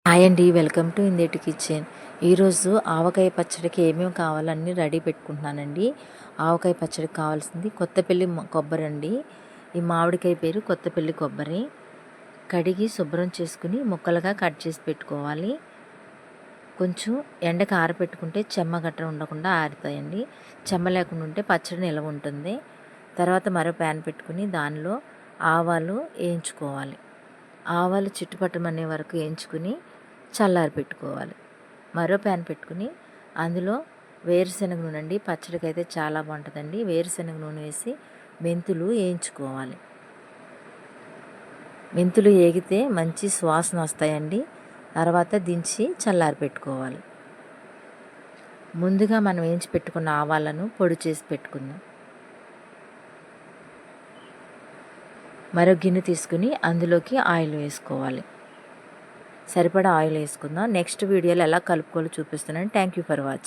Hi అండి, welcome to ఇందేటి kitchen. ఈరోజు ఆవకాయ పచ్చడికి ఏమేమి కావాలో అన్నీ రెడీ పెట్టుకుంటున్నానండి. ఆవకాయ పచ్చడికి కావాల్సింది కొత్తపల్లి కొబ్బరి అండి. ఈ మామిడికాయ పేరు కొత్తపల్లి కొబ్బరి. కడిగి శుభ్రం చేసుకుని ముక్కలుగా కట్ చేసి పెట్టుకోవాలి. కొంచెం ఎండకు ఆరబెట్టుకుంటే చెమ్మ గట్ర ఉండకుండా ఆరుతాయండి. చెమ్మ లేకుండా ఉంటే పచ్చడి నిలవ ఉంటుంది. తర్వాత మరో ప్యాన్ పెట్టుకుని దానిలో ఆవాలు వేయించుకోవాలి. ఆవాలు చిట్టుపట్టమనే వరకు వేయించుకుని చల్లారి పెట్టుకోవాలి. మరో ప్యాన్ పెట్టుకుని అందులో వేరుశనగ నూనె అండి, పచ్చడికి అయితే చాలా బాగుంటుందండి. వేరుశనగ నూనె వేసి మెంతులు వేయించుకోవాలి. మెంతులు వేగితే మంచి సువాసన వస్తాయండి. తర్వాత దించి చల్లారి పెట్టుకోవాలి. ముందుగా మనం వేయించి పెట్టుకున్న ఆవాలను పొడి చేసి పెట్టుకుందాం. మరో గిన్నె తీసుకుని అందులోకి ఆయిల్ వేసుకోవాలి. సరిపడా ఆయిల్ వేసుకుందాం. నెక్స్ట్ వీడియోలో ఎలా కలుపుకోవాలో చూపిస్తున్నాను. Thank you for watching.